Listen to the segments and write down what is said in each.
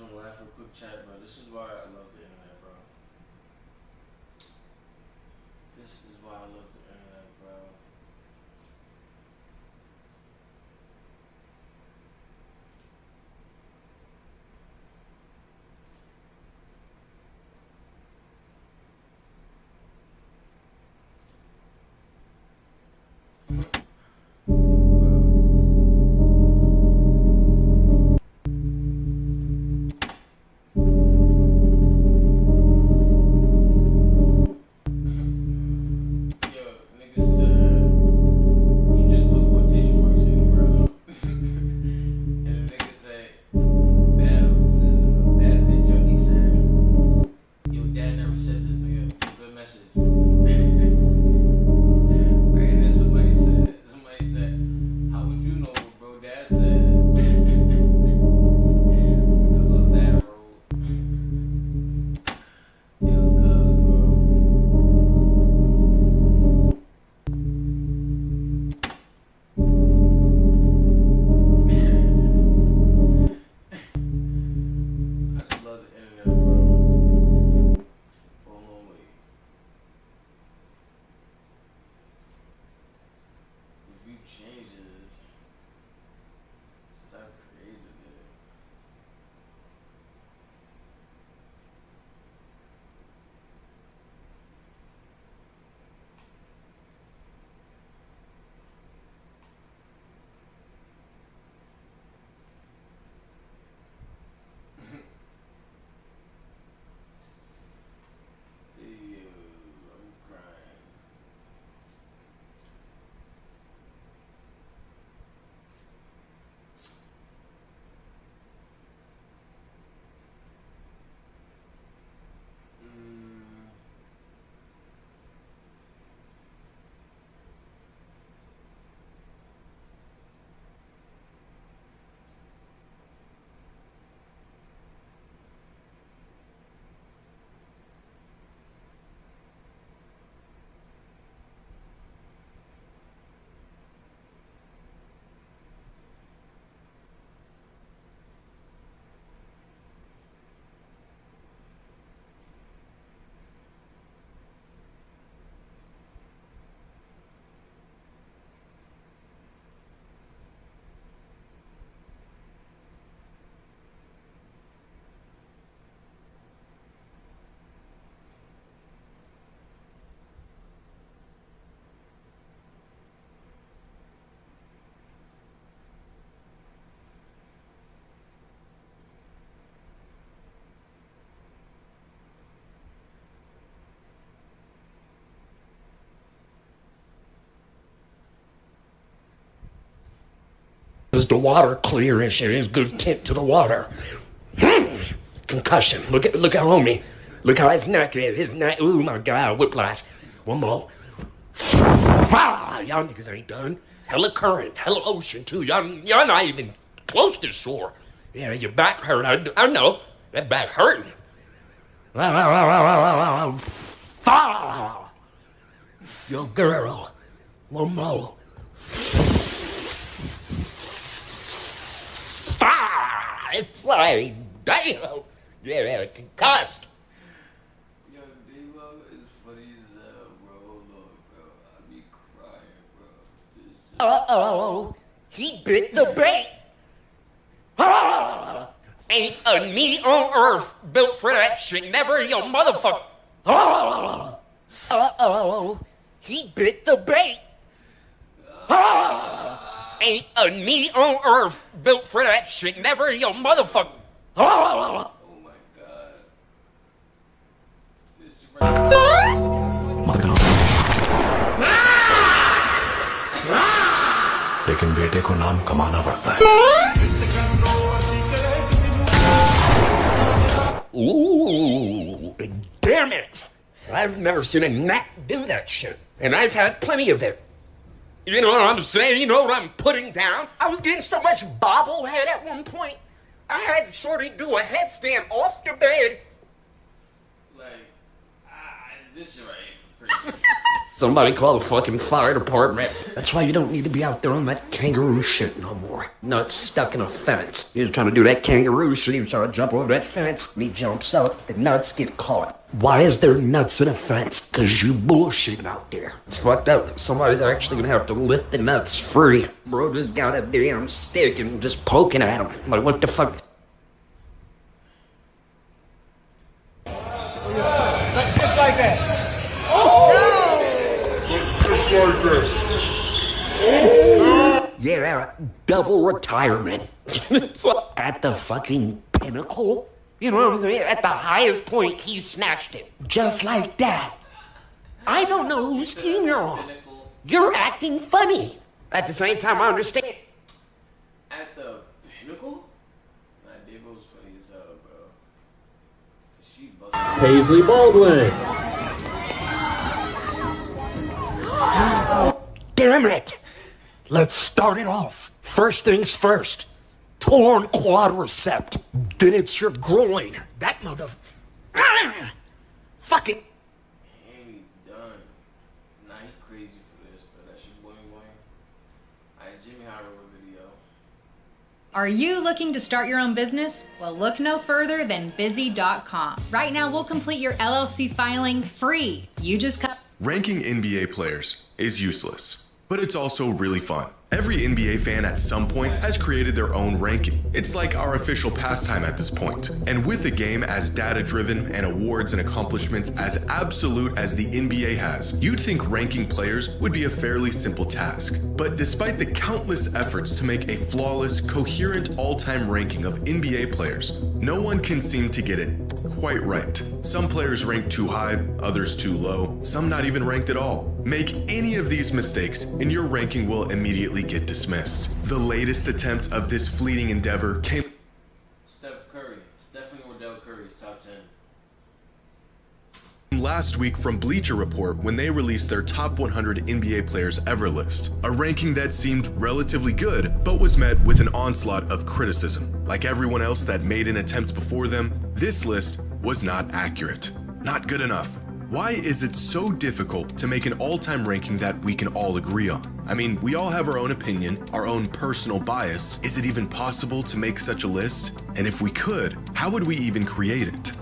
just want to laugh for a quick chat, bro. This is why I love the internet, bro. This is why I love the internet, bro. Changes since I've created it. Ew, I'm crying. Is the water clear and shit? There's good tint to the water. Concussion. Look at homie. Look how his neck is. His neck. Oh my God, whiplash. One more. Y'all niggas ain't done. Hella current, hella ocean too. Y'all not even close to shore. Yeah, your back hurt. I know. That back hurting. Yo, girl. One more. It's like, damn. Yeah, concussed. Yo, D-Lo is funny as hell, bro. Hold on, bro. I be crying, bro. Uh-oh. He bit the bait. Ain't a meat on earth built for that shit. Never your motherfucker. Uh-oh. He bit the bait. Ain't a meat on earth built for that shit. Never your motherfucker. Oh my God. This लेकिन बेटे को नाम कमाना पड़ता है. Ooh, damn it! I've never seen a gnat do that shit, and I've had plenty of it. You know what I'm saying? You know what I'm putting down? I was getting so much bobblehead at one point. I had Shorty do a headstand off the bed. like, this shit right here crazy. Somebody call the fucking fire department. That's why you don't need to be out there on that kangaroo shit no more. Nuts stuck in a fence. He was trying to do that kangaroo shit. He was trying to jump over that fence. And he jumps out. The nuts get caught. Why is there nuts in a fence? Because you bullshitting out there. It's fucked up. Somebody's actually gonna have to lift the nuts free. Bro just got a damn stick and just poking at him. Like, what the fuck? Just like that. Yeah, double retirement. At the fucking pinnacle? You know what I'm saying? At the highest point, he snatched it. Just like that. I don't know whose team you're on. You're acting funny. At the same time, I understand. At the pinnacle? Nah, Davo's funny as hell, bro. She busted. Paisley Baldwin. Damn it! Let's start it off. First things first. Torn quadriceps. Then it's your groin. That mother... Fucking... And we done. Nah, he crazy for this, but that shit boing boing. Alright, Jimmy Howard video. Are you looking to start your own business? Well, look no further than busy.com. Right now, we'll complete your LLC filing free. You just cut. Ranking NBA players is useless, but it's also really fun. Every NBA fan at some point has created their own ranking. It's like our official pastime at this point. And with the game as data-driven and awards and accomplishments as absolute as the NBA has, you'd think ranking players would be a fairly simple task. But despite the countless efforts to make a flawless, coherent all-time ranking of NBA players, no one can seem to get it quite right. Some players rank too high, others too low, some not even ranked at all. Make any of these mistakes and your ranking will immediately get dismissed. The latest attempt of this fleeting endeavor came Stephen Wardell Curry's top 10. last week from Bleacher Report when they released their top 100 NBA players ever list. A ranking that seemed relatively good, but was met with an onslaught of criticism. Like everyone else that made an attempt before them, this list was not accurate. Not good enough. Why is it so difficult to make an all-time ranking that we can all agree on? I mean, we all have our own opinion, our own personal bias. Is it even possible to make such a list? And if we could, how would we even create it?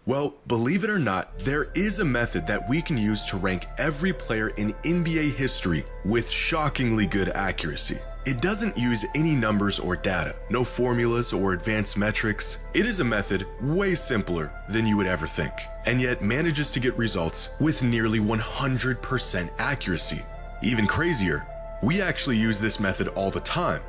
Well, believe it or not, there is a method that we can use to rank every player in NBA history with shockingly good accuracy. It doesn't use any numbers or data, no formulas or advanced metrics. It is a method way simpler than you would ever think, and yet manages to get results with nearly 100% accuracy. Even crazier, we actually use this method all the time.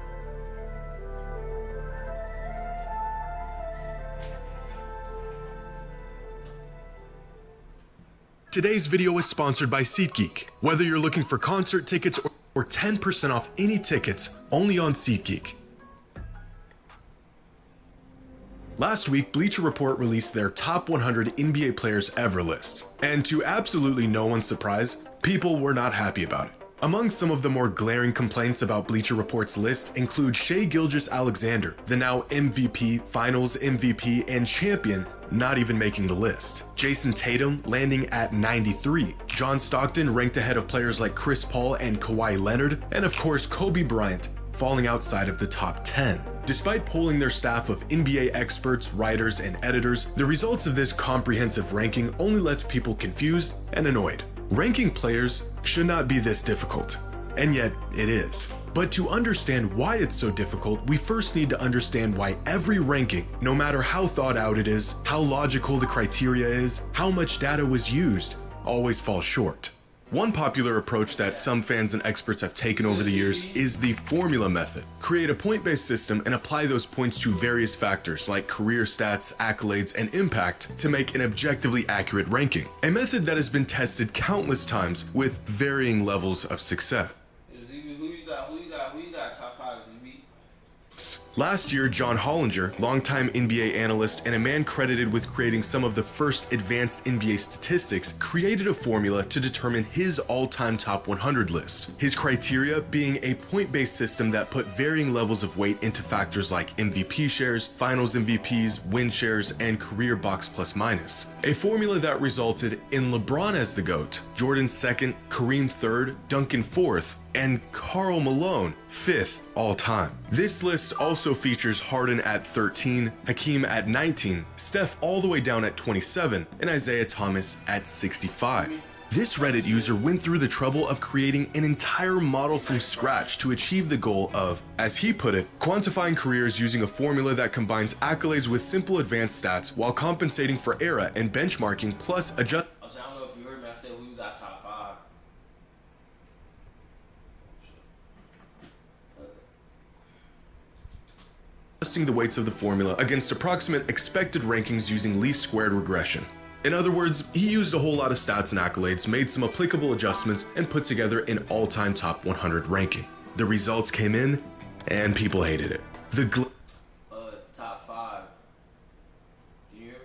Today's video is sponsored by SeatGeek. Whether you're looking for concert tickets or 10% off any tickets only on SeatGeek. Last week, Bleacher Report released their top 100 NBA players ever list. And to absolutely no one's surprise, people were not happy about it. Among some of the more glaring complaints about Bleacher Report's list include Shai Gilgeous-Alexander, the now MVP, Finals MVP, and champion, not even making the list. Jason Tatum landing at 93. John Stockton ranked ahead of players like Chris Paul and Kawhi Leonard, and of course Kobe Bryant falling outside of the top 10. Despite polling their staff of NBA experts, writers, and editors, the results of this comprehensive ranking only left people confused and annoyed. Ranking players should not be this difficult, and yet it is. But to understand why it's so difficult, we first need to understand why every ranking, no matter how thought out it is, how logical the criteria is, how much data was used, always falls short. One popular approach that some fans and experts have taken over the years is the formula method. Create a point-based system and apply those points to various factors like career stats, accolades, and impact to make an objectively accurate ranking. A method that has been tested countless times with varying levels of success. Who you got top 5, ZB? Last year, John Hollinger, longtime NBA analyst and a man credited with creating some of the first advanced NBA statistics, created a formula to determine his all-time top 100 list. His criteria being a point-based system that put varying levels of weight into factors like MVP shares, finals MVPs, win shares, and career box plus minus. A formula that resulted in LeBron as the GOAT, Jordan second, Kareem third, Duncan fourth, and Karl Malone 5th all time. This list also features Harden at 13, Hakeem at 19, Steph all the way down at 27, and Isaiah Thomas at 65. This Reddit user went through the trouble of creating an entire model from scratch to achieve the goal of, as he put it, quantifying careers using a formula that combines accolades with simple advanced stats while compensating for era and benchmarking plus adjust. I don't know if you heard me, I said who you got top 5. Adjusting the weights of the formula against approximate expected rankings using least squared regression. In other words, he used a whole lot of stats and accolades, made some applicable adjustments, and put together an all-time top 100 ranking. The results came in, and people hated it. Top 5. Can you hear me?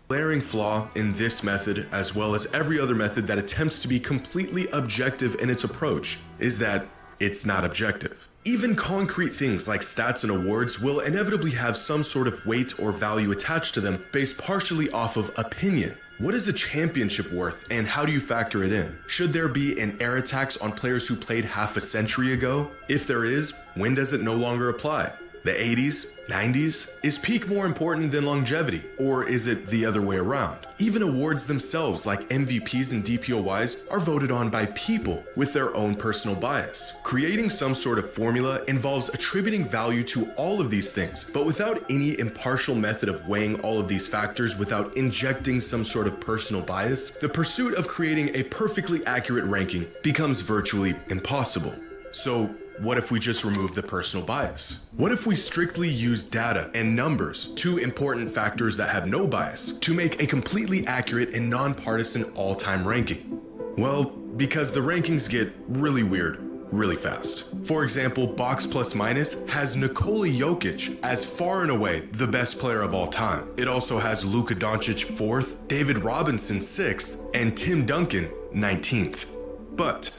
Glaring flaw in this method, as well as every other method that attempts to be completely objective in its approach, is that it's not objective. Even concrete things like stats and awards will inevitably have some sort of weight or value attached to them based partially off of opinion. What is a championship worth, and how do you factor it in? Should there be an era tax on players who played half a century ago? If there is, when does it no longer apply? The 80s? 90s? Is peak more important than longevity, or is it the other way around? Even awards themselves, like MVPs and DPOYs, are voted on by people with their own personal bias. Creating some sort of formula involves attributing value to all of these things, but without any impartial method of weighing all of these factors without injecting some sort of personal bias, the pursuit of creating a perfectly accurate ranking becomes virtually impossible. So, what if we just remove the personal bias? What if we strictly use data and numbers, two important factors that have no bias, to make a completely accurate and nonpartisan all-time ranking? Well, because the rankings get really weird really fast. For example, Box Plus Minus has Nikola Jokic as far and away the best player of all time. It also has Luka Doncic 4th, David Robinson 6th, and Tim Duncan 19th. But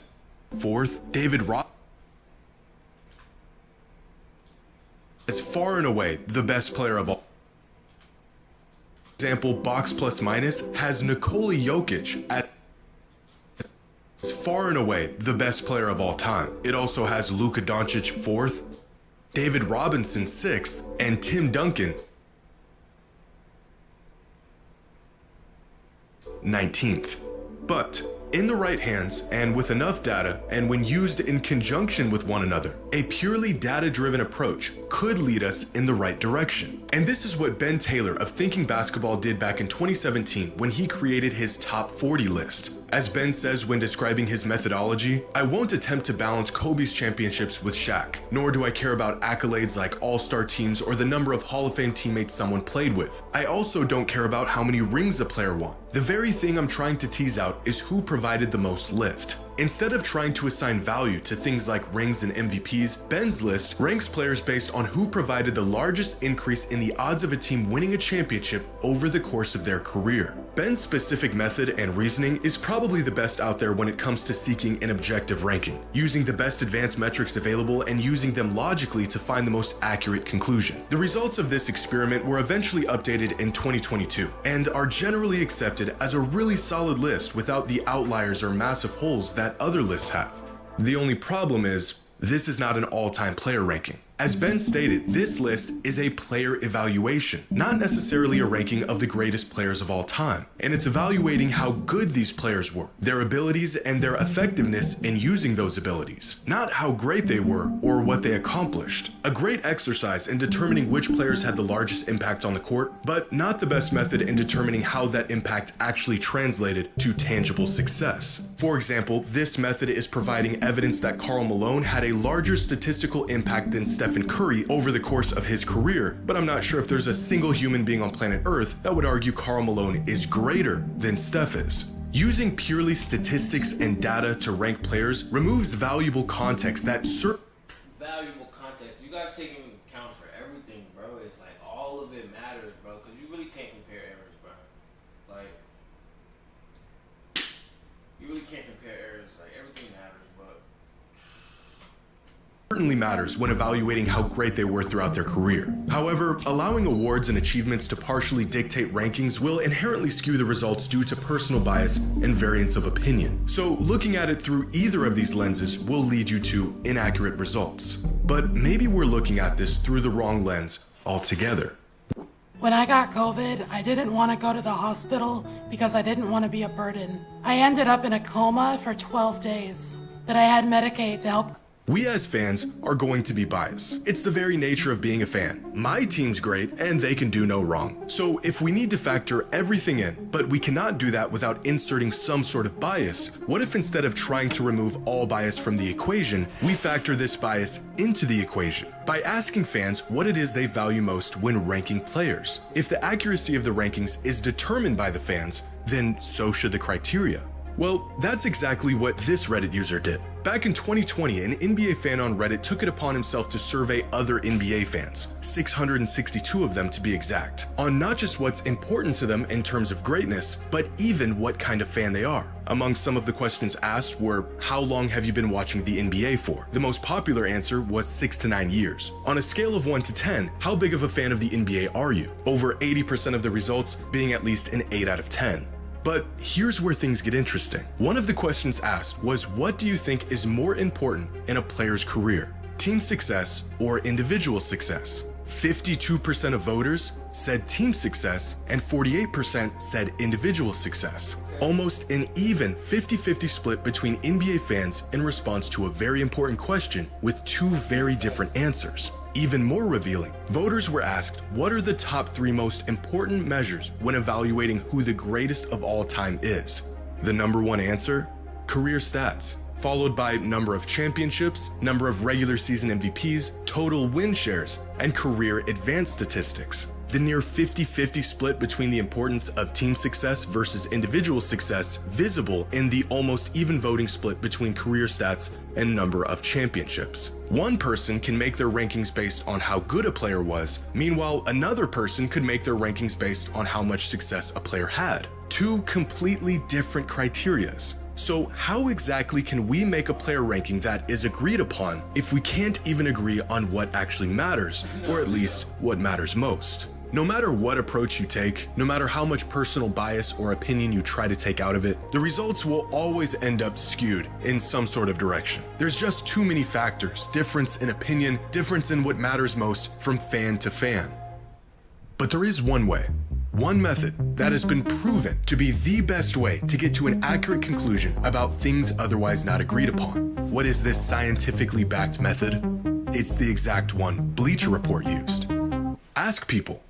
4th, David Robinson is far and away the best player of all. For example, Box Plus Minus has Nikola Jokic as far and away the best player of all time. It also has Luka Doncic 4th, David Robinson 6th, and Tim Duncan 19th. But in the right hands, and with enough data, and when used in conjunction with one another, a purely data-driven approach could lead us in the right direction. And this is what Ben Taylor of Thinking Basketball did back in 2017 when he created his top 40 list. As Ben says when describing his methodology, I won't attempt to balance Kobe's championships with Shaq, nor do I care about accolades like all-star teams or the number of Hall of Fame teammates someone played with. I also don't care about how many rings a player won. The very thing I'm trying to tease out is who provided the most lift. Instead of trying to assign value to things like rings and MVPs, Ben's list ranks players based on who provided the largest increase in the odds of a team winning a championship over the course of their career. Ben's specific method and reasoning is probably the best out there when it comes to seeking an objective ranking, using the best advanced metrics available and using them logically to find the most accurate conclusion. The results of this experiment were eventually updated in 2022 and are generally accepted as a really solid list without the outliers or massive holes that other lists have. The only problem is, this is not an all-time player ranking. As Ben stated, this list is a player evaluation, not necessarily a ranking of the greatest players of all time, and it's evaluating how good these players were, their abilities and their effectiveness in using those abilities, not how great they were or what they accomplished. A great exercise in determining which players had the largest impact on the court, but not the best method in determining how that impact actually translated to tangible success. For example, this method is providing evidence that Karl Malone had a larger statistical impact than Steph Stephen Curry over the course of his career, but I'm not sure if there's a single human being on planet Earth that would argue Karl Malone is greater than Steph is. Using purely statistics and data to rank players removes valuable context that Valuable context. You gotta take into account for everything, bro. It's like all of it matters, bro, because you really can't compare errors, bro. Like, you really can't compare errors. Like, everything matters, but certainly matters when evaluating how great they were throughout their career. However, allowing awards and achievements to partially dictate rankings will inherently skew the results due to personal bias and variance of opinion. So looking at it through either of these lenses will lead you to inaccurate results. But maybe we're looking at this through the wrong lens altogether. When I got COVID, I didn't want to go to the hospital because I didn't want to be a burden. I ended up in a coma for 12 days, but I had Medicaid to help. We as fans are going to be biased. It's the very nature of being a fan. My team's great and they can do no wrong. So if we need to factor everything in, but we cannot do that without inserting some sort of bias, what if instead of trying to remove all bias from the equation, we factor this bias into the equation by asking fans what it is they value most when ranking players? If the accuracy of the rankings is determined by the fans, then so should the criteria. Well, that's exactly what this Reddit user did. Back in 2020, an NBA fan on Reddit took it upon himself to survey other NBA fans, 662 of them to be exact, on not just what's important to them in terms of greatness, but even what kind of fan they are. Among some of the questions asked were, how long have you been watching the NBA for? The most popular answer was 6 to 9 years. On a scale of 1 to 10, how big of a fan of the NBA are you? Over 80% of the results being at least an 8 out of 10. But here's where things get interesting. One of the questions asked was, what do you think is more important in a player's career? Team success or individual success? 52% of voters said team success and 48% said individual success. Almost an even 50-50 split between NBA fans in response to a very important question with two very different answers. Even more revealing, voters were asked what are the top 3 most important measures when evaluating who the greatest of all time is. The number 1 answer? Career stats, followed by number of championships, number of regular season MVPs, total win shares, and career advanced statistics. The near 50-50 split between the importance of team success versus individual success visible in the almost even voting split between career stats and number of championships. One person can make their rankings based on how good a player was, meanwhile another person could make their rankings based on how much success a player had. Two completely different criterias. So how exactly can we make a player ranking that is agreed upon if we can't even agree on what actually matters, or at least what matters most? No matter what approach you take, no matter how much personal bias or opinion you try to take out of it, the results will always end up skewed in some sort of direction. There's just too many factors, difference in opinion, difference in what matters most from fan to fan. But there is one way, one method that has been proven to be the best way to get to an accurate conclusion about things otherwise not agreed upon. What is this scientifically backed method? It's the exact one Bleacher Report used. Ask people,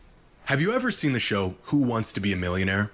have you ever seen the show Who Wants to Be a Millionaire?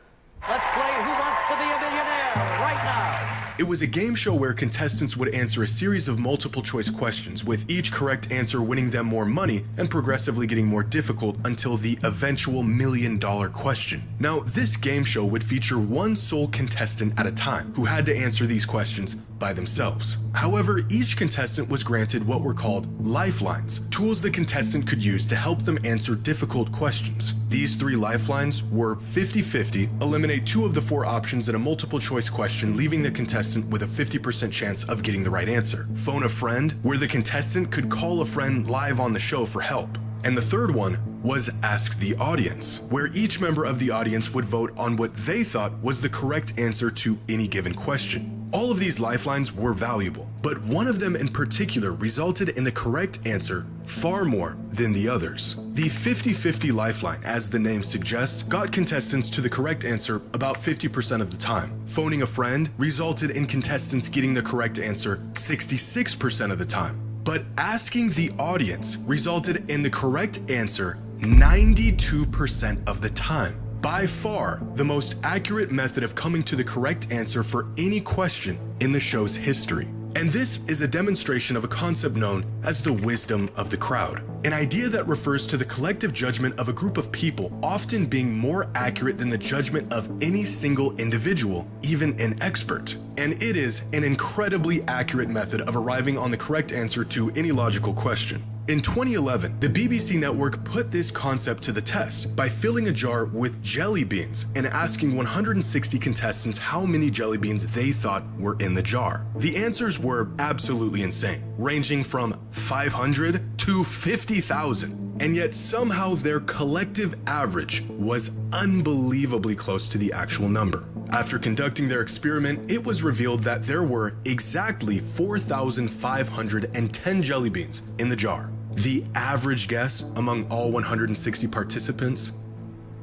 Let's play Who Wants to Be a Millionaire right now. It was a game show where contestants would answer a series of multiple choice questions, with each correct answer winning them more money and progressively getting more difficult until the eventual $1 million question. Now, this game show would feature one sole contestant at a time who had to answer these questions by themselves. However, each contestant was granted what were called lifelines, tools the contestant could use to help them answer difficult questions. These 3 lifelines were 50-50, eliminate 2 of the 4 options in a multiple choice question, leaving the contestant with a 50% chance of getting the right answer. Phone a friend, where the contestant could call a friend live on the show for help. And the third one was Ask the Audience, where each member of the audience would vote on what they thought was the correct answer to any given question. All of these lifelines were valuable, but one of them in particular resulted in the correct answer far more than the others. The 50-50 lifeline, as the name suggests, got contestants to the correct answer about 50% of the time. Phoning a friend resulted in contestants getting the correct answer 66% of the time. But asking the audience resulted in the correct answer 92% of the time. By far, the most accurate method of coming to the correct answer for any question in the show's history. And this is a demonstration of a concept known as the wisdom of the crowd, an idea that refers to the collective judgment of a group of people often being more accurate than the judgment of any single individual, even an expert. And it is an incredibly accurate method of arriving on the correct answer to any logical question. In 2011, the BBC network put this concept to the test by filling a jar with jelly beans and asking 160 contestants how many jelly beans they thought were in the jar. The answers were absolutely insane, ranging from 500 to 50,000. And yet somehow their collective average was unbelievably close to the actual number. After conducting their experiment, it was revealed that there were exactly 4,510 jelly beans in the jar. The average guess among all 160 participants,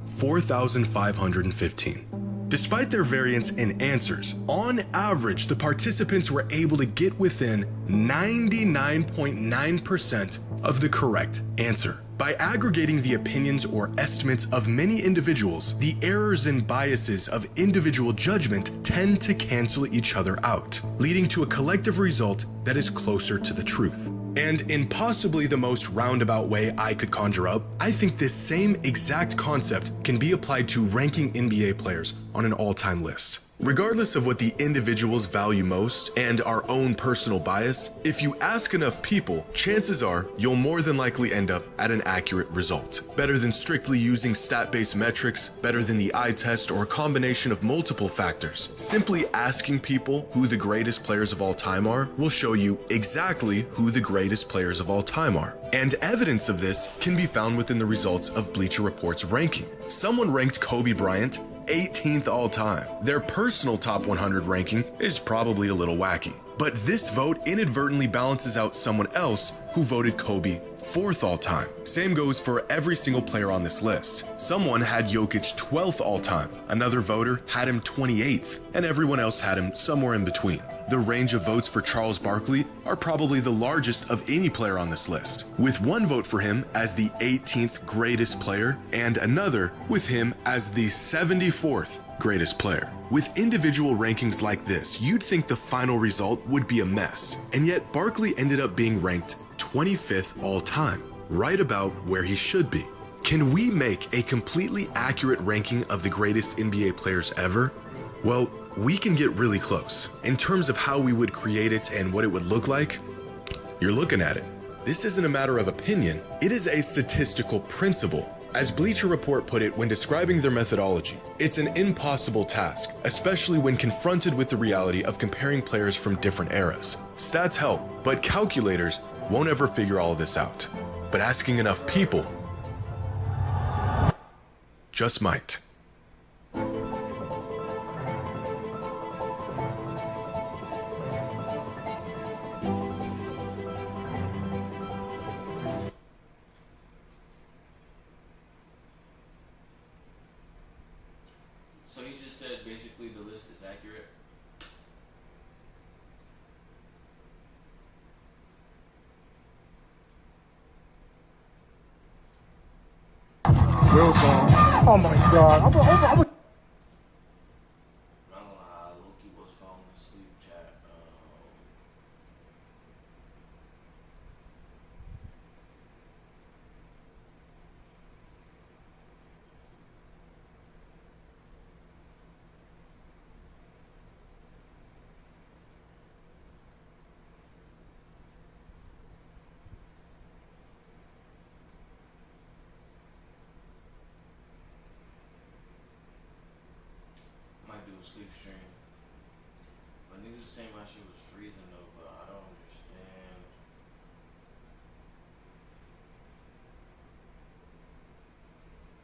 4,515. Despite their variance in answers, on average, the participants were able to get within 99.9% of the correct answer. By aggregating the opinions or estimates of many individuals, the errors and biases of individual judgment tend to cancel each other out, leading to a collective result that is closer to the truth. And in possibly the most roundabout way I could conjure up, I think this same exact concept can be applied to ranking NBA players on an all-time list. Regardless of what the individuals value most and our own personal bias, if you ask enough people, chances are you'll more than likely end up at an accurate result. Better than strictly using stat-based metrics, better than the eye test or a combination of multiple factors. Simply asking people who the greatest players of all time are will show you exactly who the greatest players of all time are. And evidence of this can be found within the results of Bleacher Report's ranking. Someone ranked Kobe Bryant 18th all time. Their personal top 100 ranking is probably a little wacky, but this vote inadvertently balances out someone else who voted Kobe 4th all time. Same goes for every single player on this list. Someone had Jokic 12th all time, another voter had him 28th, and everyone else had him somewhere in between. The range of votes for Charles Barkley are probably the largest of any player on this list, with one vote for him as the 18th greatest player and another with him as the 74th greatest player. With individual rankings like this, you'd think the final result would be a mess, and yet Barkley ended up being ranked 25th all time, right about where he should be. Can we make a completely accurate ranking of the greatest NBA players ever? Well, we can get really close. In terms of how we would create it and what it would look like, you're looking at it. This isn't a matter of opinion, it is a statistical principle. As Bleacher Report put it when describing their methodology, it's an impossible task, especially when confronted with the reality of comparing players from different eras. Stats help, but calculators won't ever figure all of this out. But asking enough people just might. So you just said basically the list is accurate? Real song. Oh my god. I was Not gonna lie, Loki was falling asleep, chat. Might do a sleep stream. But niggas was saying my shit was freezing though, but I don't